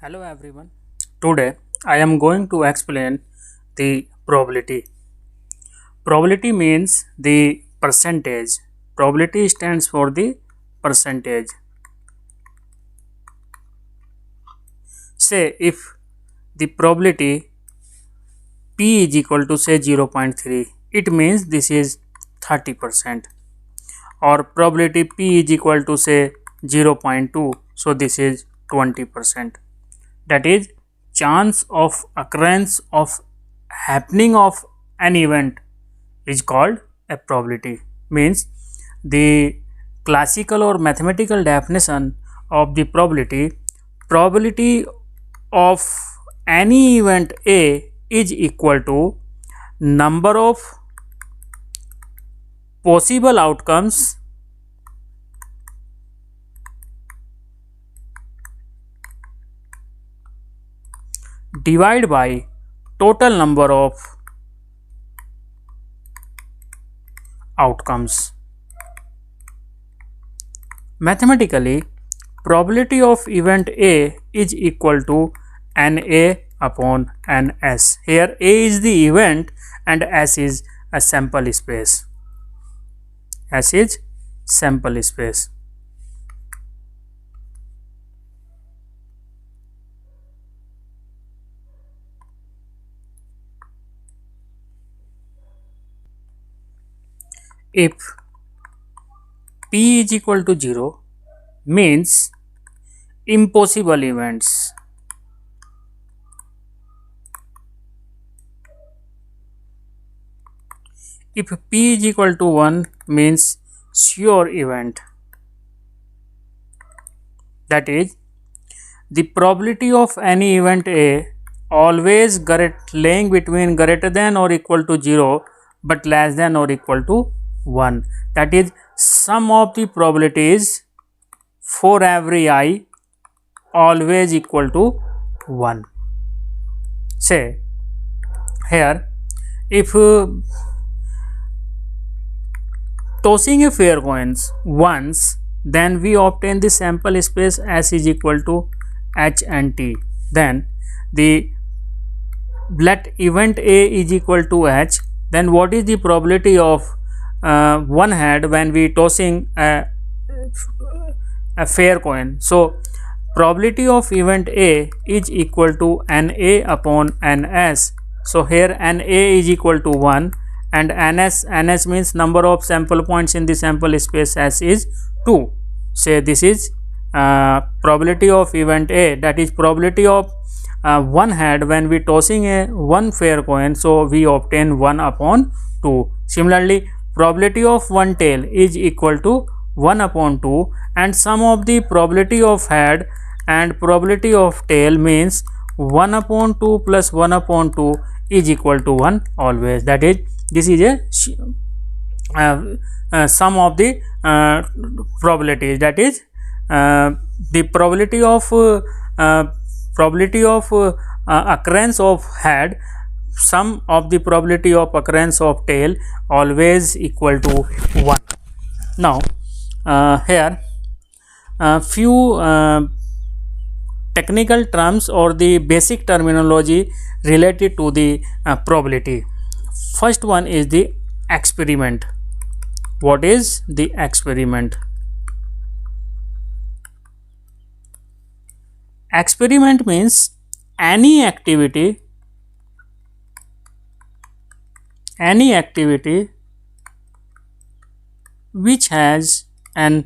Hello everyone. Today I am going to explain the probability. Probability means the percentage. Probability stands for the percentage. Say if the probability P is equal to say 0.3, it means this is 30%. Or probability P is equal to say 0.2, so this is 20%. That is chance of occurrence of happening of an event is called a probability. Means the classical or mathematical definition of the probability of any event A is equal to number of possible outcomes divided by total number of outcomes. Mathematically, probability of event A is equal to Na upon Ns. Here A is the event and S is a sample space. S is sample space. If P is equal to 0 means impossible events. If P is equal to 1 means sure event. That is, the probability of any event A always lying between greater than or equal to 0 but less than or equal to 1. That is, sum of the probabilities for every I always equal to 1. Say here, if tossing a fair coins once, then we obtain the sample space S is equal to H and T. Then the let event A is equal to H. Then what is the probability of one head when we tossing a fair coin? So probability of event A is equal to Na upon Ns. So here Na is equal to 1 and Ns means number of sample points in the sample space S is 2. Say this is probability of event A, that is probability of one head when we tossing a one fair coin, so we obtain 1 upon 2. Similarly, probability of one tail is equal to 1 upon 2 and sum of the probability of head and probability of tail means 1 upon 2 plus 1 upon 2 is equal to 1 always. That is, this is a sum of the probabilities. That is, the probability of occurrence of head, sum of the probability of occurrence of tail always equal to 1. Now here few technical terms or the basic terminology related to the probability. First one is the experiment. What is the experiment? Experiment means any activity which has an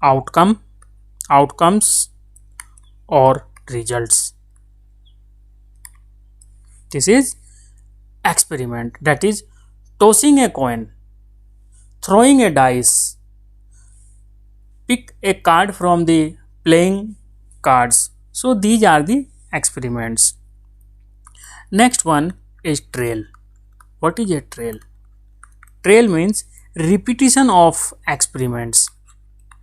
outcomes or results. This is experiment. That is, tossing a coin, throwing a dice, pick a card from the playing cards. So these are the experiments. Next one is trail. What is a trail? Trail means repetition of experiments.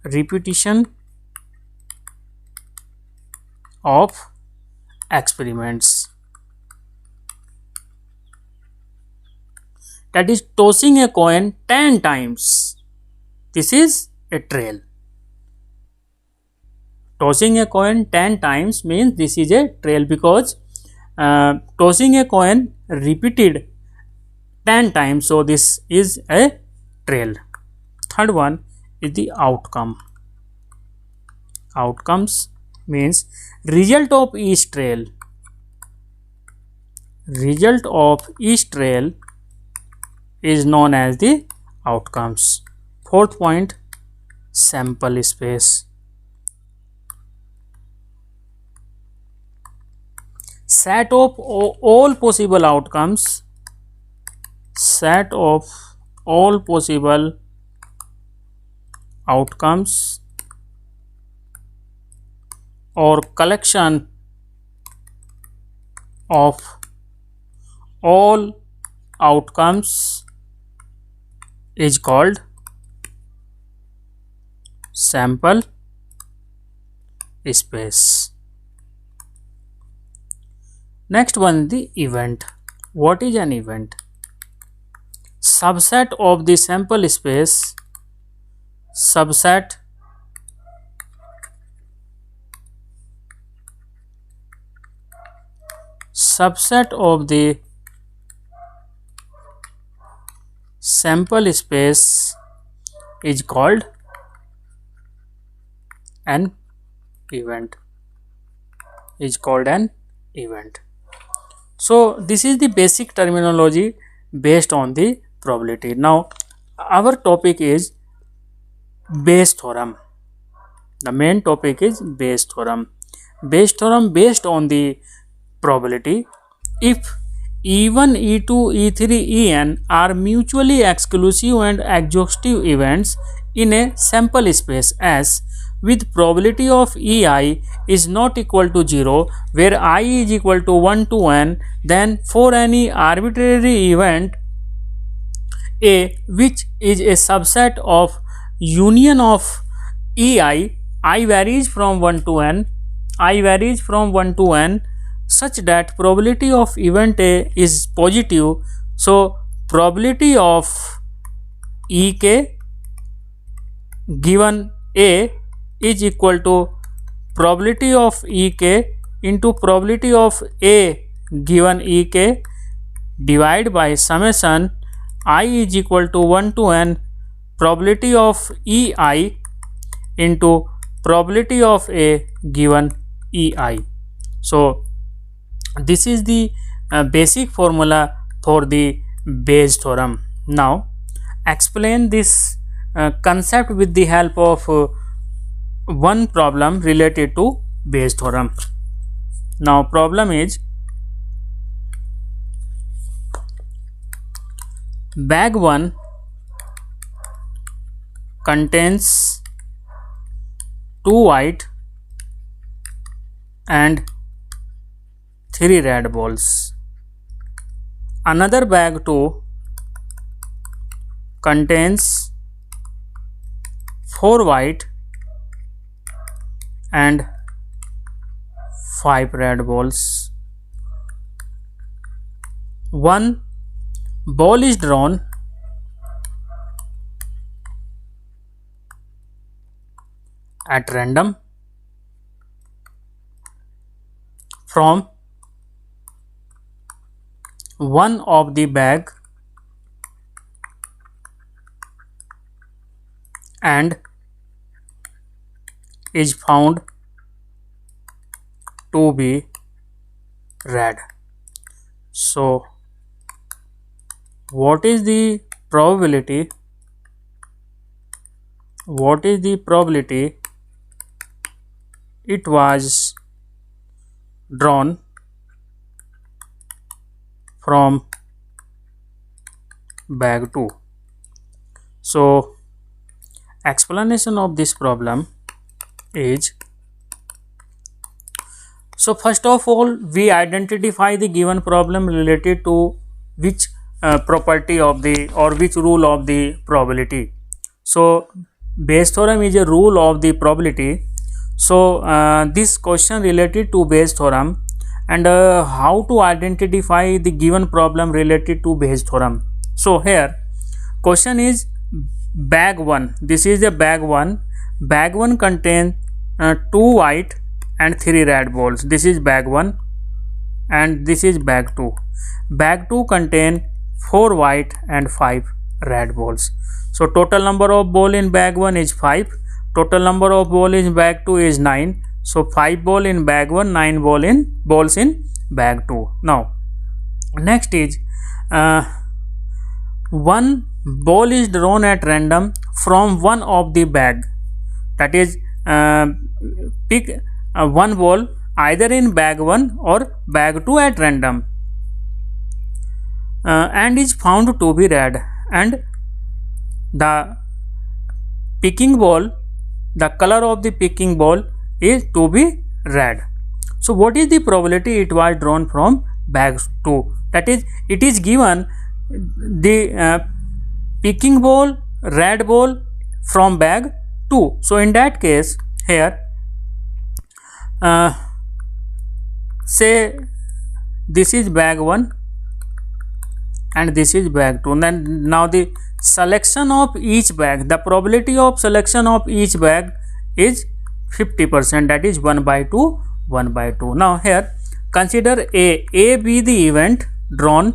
Repetition of experiments. That is tossing a coin 10 times. This is a trail. tossing a coin 10 times means this is a trail, because tossing a coin repeated 10 times, so this is a trail. Third one is the outcome. Outcomes means result of each trail. Result of each trail is known as the outcomes. Fourth point, sample space. Set of all possible outcomes. Set of all possible outcomes or collection of all outcomes is called sample space. Next one, the event. What is an event? Subset of the sample space. Subset of the sample space is called an event. So this is the basic terminology based on the probability. Now our topic is Bayes theorem. The main topic is Bayes theorem. Bayes theorem based on the probability. If E1, E2, E3, En are mutually exclusive and exhaustive events in a sample space S, with probability of Ei is not equal to 0, where I is equal to 1 to n, then for any arbitrary event A which is a subset of union of Ei, I varies from 1 to n, such that probability of event A is positive. So probability of Ek given A is equal to probability of Ek into probability of A given Ek divided by summation I is equal to 1 to n probability of Ei into probability of A given Ei. So this is the basic formula for the Bayes theorem. Now explain this concept with the help of one problem related to Bayes theorem. Now problem is, bag 1 contains 2 white and 3 red balls. Another bag 2 contains 4 white and 5 red balls. One ball is drawn at random from one of the bag and is found to be red. So what is the probability? It was drawn from bag 2. So explanation of this problem is, so first of all we identify the given problem related to which property of the or which rule of the probability. So Bayes theorem is a rule of the probability. So this question related to Bayes theorem, and how to identify the given problem related to Bayes theorem. So here question is bag 1. This is the bag 1. Bag 1 contains 2 white and 3 red balls. This is bag 1 and this is bag 2. Bag 2 contain 4 white and 5 red balls. So total number of ball in bag 1 is 5. Total number of ball in bag 2 is 9. So 5 ball in bag 1, 9 balls in bag 2. Now next is one ball is drawn at random from one of the bag. That is, pick one ball either in bag 1 or bag 2 at random and is found to be red, and the picking ball, the color of the picking ball is to be red. So what is the probability it was drawn from bag 2? That is, it is given the picking ball, red ball from bag 2. So in that case, here say this is bag 1 and this is bag 2. Then now the selection of each bag, the probability of selection of each bag is 50%, that is 1 by 2, 1 by 2. Now here consider A be the event, drawn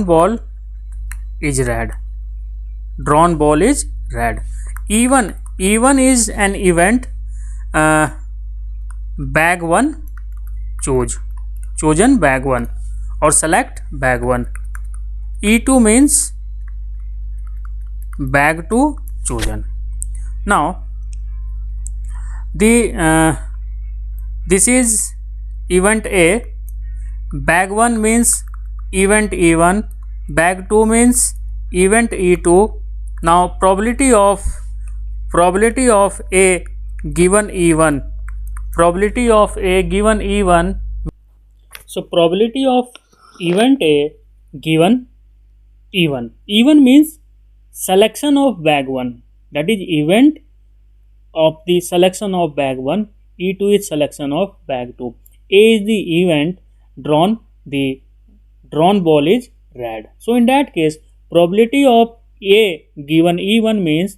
ball is red, drawn ball is red. Even is an event, bag 1 chosen bag 1 or select bag 1. E2 means bag 2 chosen. Now the this is event A, bag 1 means event E1, bag 2 means event E2. Now probability of A given E1, probability of A given E1. So probability of event A given E1. E1 means selection of bag 1, that is event of the selection of bag 1. E2 is selection of bag 2. A is the event drawn, the drawn ball is red. So in that case, probability of A given E1 means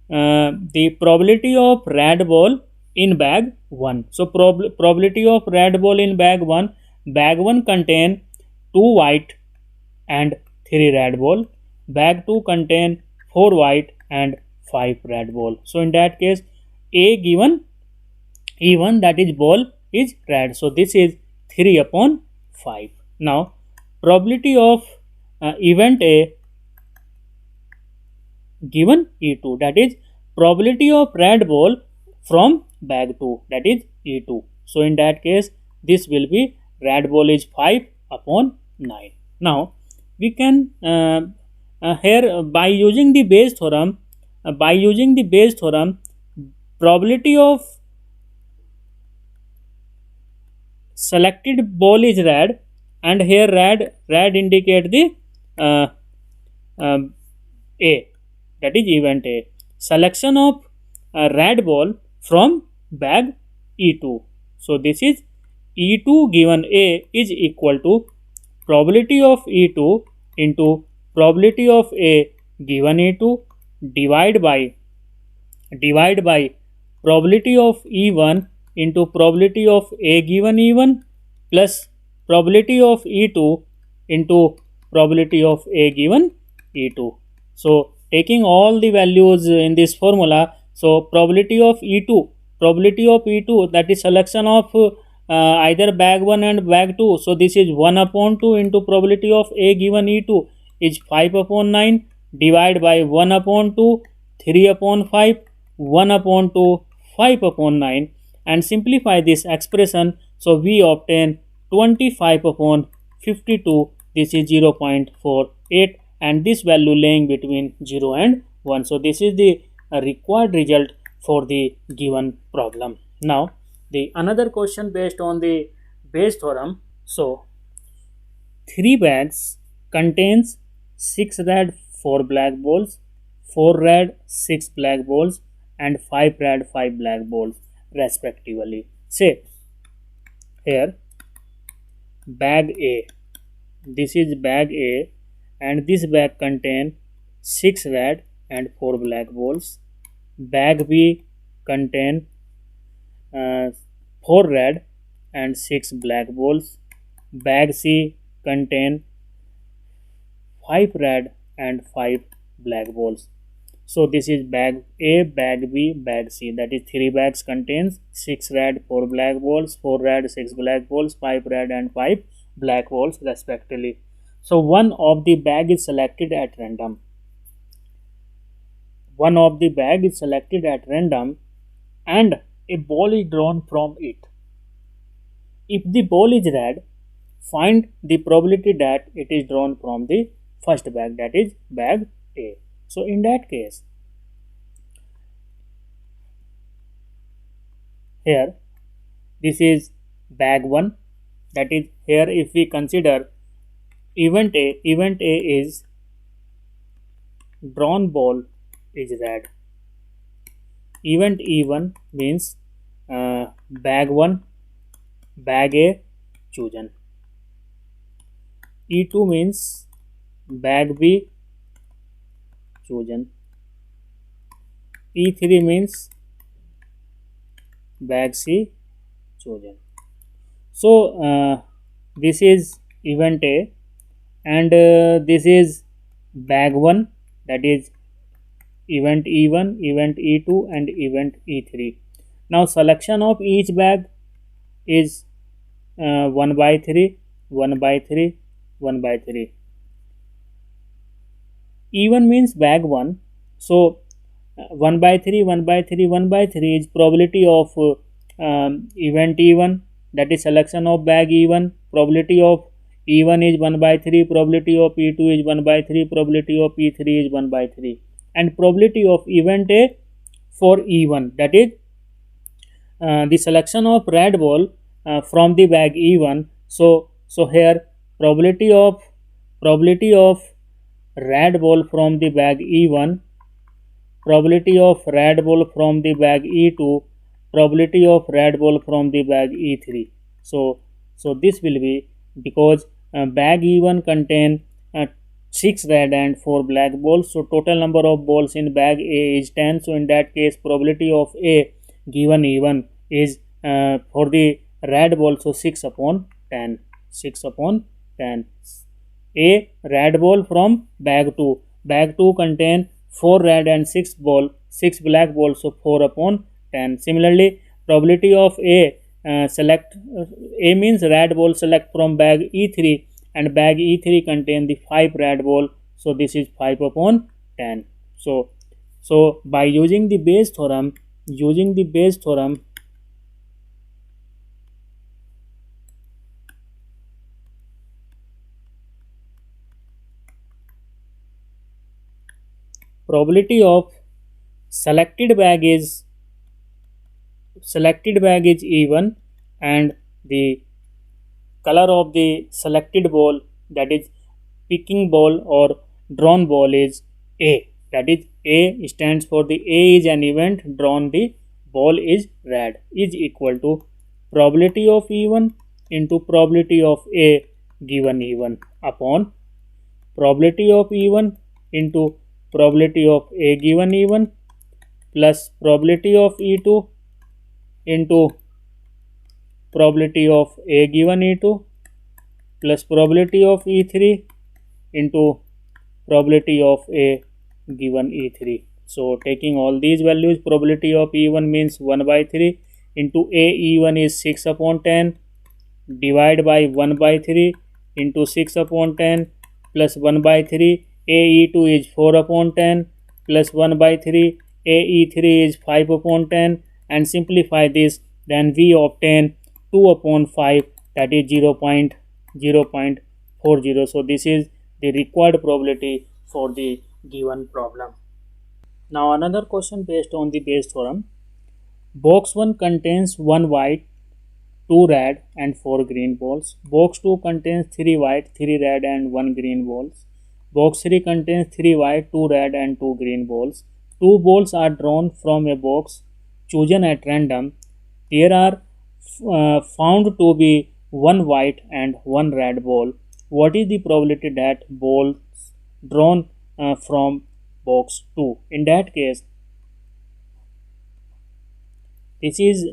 the probability of red ball in bag 1. So probability of red ball in bag 1, bag 1 contain 2 white and 3 red ball, bag 2 contain 4 white and 5 red ball. So in that case, A given E1, that is ball is red. So this is 3 upon 5. Now probability of event A given E2, that is probability of red ball from bag 2, that is E2. So in that case, this will be red ball is 5 upon 9. Now we can here by using the Bayes theorem, probability of selected ball is red, and here red indicate the A, that is event A. Selection of red ball from bag E2. So this is E2 given A is equal to probability of E2 into probability of A given E2 divide by probability of E1 into probability of A given E1 plus probability of E2 into probability of A given E2. So taking all the values in this formula, so probability of E2, that is selection of either bag 1 and bag 2. So this is 1 upon 2 into probability of A given E2 is 5 upon 9 divide by 1 upon 2, 3 upon 5, 1 upon 2, 5 upon 9, and simplify this expression. So we obtain 25 upon 52. This is 0.48, and this value laying between 0 and 1. So this is the required result for the given problem. Now the another question based on the Bayes theorem. So 3 bags contains 6 red, 4 black balls, 4 red, 6 black balls, and 5 red, 5 black balls respectively. Say here bag A, this is bag A, and this bag contain 6 red and 4 black balls. Bag B contain 4 red and 6 black balls. Bag C contain 5 red and 5 black balls. So this is bag A, bag B, bag C. That is 3 bags contains 6 red, 4 black balls, 4 red, 6 black balls, 5 red and 5 black balls respectively. So one of the bag is selected at random. One of the bag is selected at random and a ball is drawn from it. If the ball is red, find the probability that it is drawn from the first bag, that is bag A. So in that case, here this is bag 1, that is here if we consider event A is drawn ball is red. Event E1 means bag 1, bag A chosen. E2 means bag B chosen. E3 means bag C chosen. So this is event A and this is bag 1, that is event E1, event E2 and event E3. Now selection of each bag is 1 by 3, 1 by 3, 1 by 3. E1 means bag 1. So 1 by 3, 1 by 3, 1 by 3 is probability of event E1, that is selection of bag E1. Probability of E1 is 1 by 3, probability of E2 is 1 by 3, probability of E3 is 1 by 3. And probability of event A for E1, that is the selection of red ball from the bag E1. So here probability of red ball from the bag E1, probability of red ball from the bag E2, probability of red ball from the bag E3. So this will be because bag E1 contain 6 red and 4 black balls. So total number of balls in bag A is 10. So in that case probability of A given E1 is for the red ball, so 6 upon 10. 6 upon 10. A red ball from bag 2. Bag 2 contain 4 red and 6 black balls, so 4 upon 10. Similarly, probability of A A means red ball select from bag E3 and bag E3 contain the 5 red ball, so this is 5 upon 10. So by using the Bayes theorem, probability of selected bag is E1 and the color of the selected ball, that is picking ball or drawn ball, is A, that is A stands for the A is an event drawn, the ball is red, is equal to probability of E1 into probability of A given E1 upon probability of E1 into probability of A given E1 plus probability of E2 into probability of A given E2 plus probability of E3 into probability of A given E3. So taking all these values, probability of E1 means 1 by 3 into A E1 is 6 upon 10 divide by 1 by 3 into 6 upon 10 plus 1 by 3. A E2 is 4 upon 10 plus 1 by 3. A E3 is 5 upon 10 and simplify this, then we obtain 2 upon 5, that is 0.40. So this is the required probability for the given problem. Now another question based on the Bayes theorem. Box 1 contains 1 white, 2 red and 4 green balls. Box 2 contains 3 white, 3 red and 1 green balls. Box 3 contains 3 white, 2 red and 2 green balls. 2 balls are drawn from a box chosen at random. There are found to be 1 white and 1 red ball. What is the probability that balls drawn from box 2? In that case, this is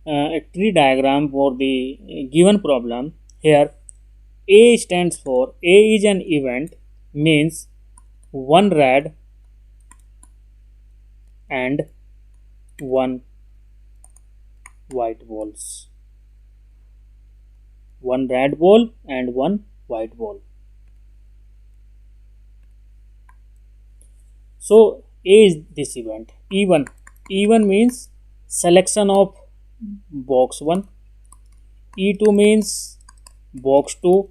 a tree diagram for the given problem. Here A stands for, A is an event, means one red and one white balls. One red ball and one white ball. So A is this event. E1. E1 means selection of box 1. E2 means box 2.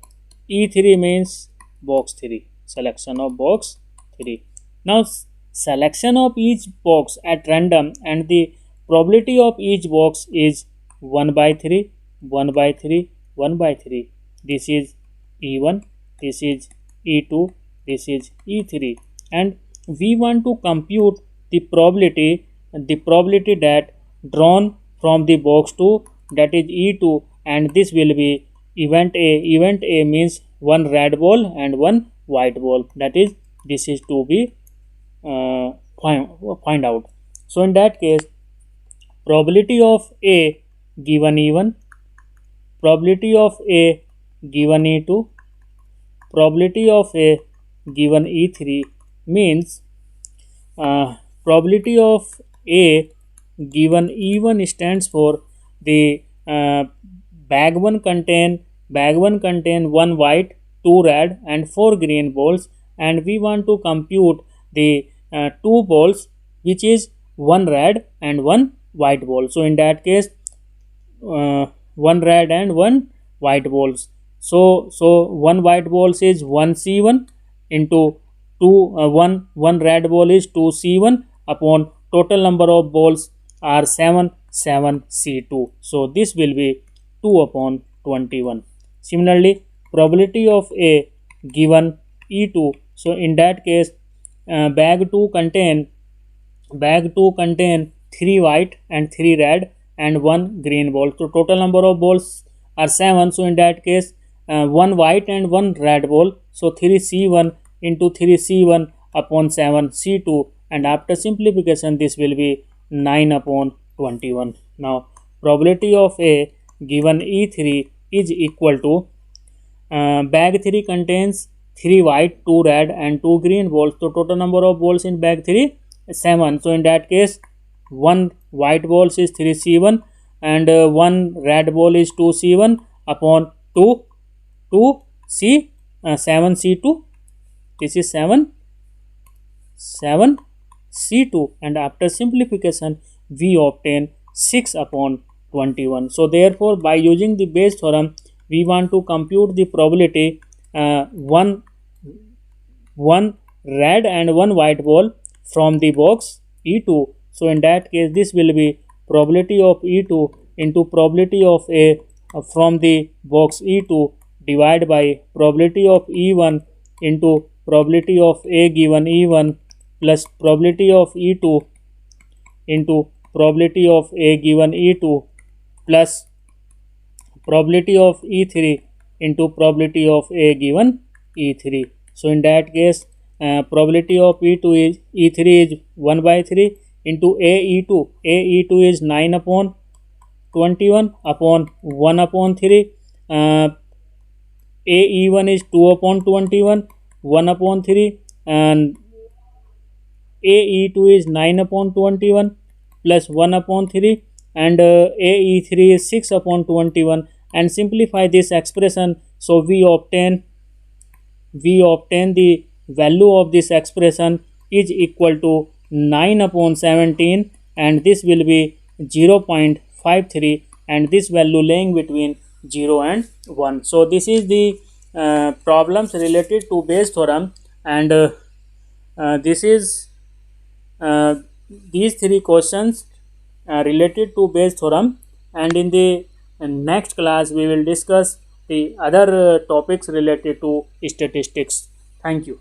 E3 means box 3. Selection of box 3. Now selection of each box at random and the probability of each box is 1 by 3, 1 by 3, 1 by 3. This is E1, this is E2, this is E3, and we want to compute the probability that drawn from the box 2, that is E2, and this will be event A. Event A means one red ball and one white ball, that is this is to be find out. So in that case, probability of A given E1, probability of A given E2, probability of A given E3 means probability of A given E1 stands for the bag 1 contain one white, 2 red and 4 green balls, and we want to compute the 2 balls which is 1 red and 1 white ball. So in that case, 1 red and 1 white balls. So 1 white balls is 1C1 into 1 red ball is 2C1 upon total number of balls are 7C2. So this will be 2 upon 21. Similarly, probability of A given E2. So in that case, bag 2 contain 3 white and 3 red and 1 green ball. So total number of balls are 7. So in that case, 1 white and 1 red ball. So 3C1 into 3C1 upon 7C2, and after simplification this will be 9 upon 21. Now probability of A given E3 is equal to bag 3 contains 3 white, 2 red and 2 green balls. So total number of balls in bag 3 is 7. So in that case, 1 white balls is 3C1 and 1 red ball is 2C1 upon 7C2. This is 7C2, and after simplification we obtain 6 upon 21. So therefore, by using the Bayes theorem, we want to compute the probability one red and 1 white ball from the box E2. So in that case, this will be probability of E2 into probability of A from the box E2 divided by probability of E1 into probability of A given E1 plus probability of E2 into probability of A given E2 plus probability of E3 into probability of A given E3. So in that case, probability of E2 is E3 is 1 by 3 into AE2. AE2 is 9 upon 21 upon 1 upon 3. AE1 is 2 upon 21, 1 upon 3, and AE2 is 9 upon 21 plus 1 upon 3, and AE3 is 6 upon 21, and simplify this expression. So we obtain the value of this expression is equal to 9 upon 17, and this will be 0.53, and this value lying between 0 and 1. So this is the problems related to Bayes theorem, and this is these 3 questions related to Bayes theorem, and in the next class we will discuss the other topics related to statistics. Thank you.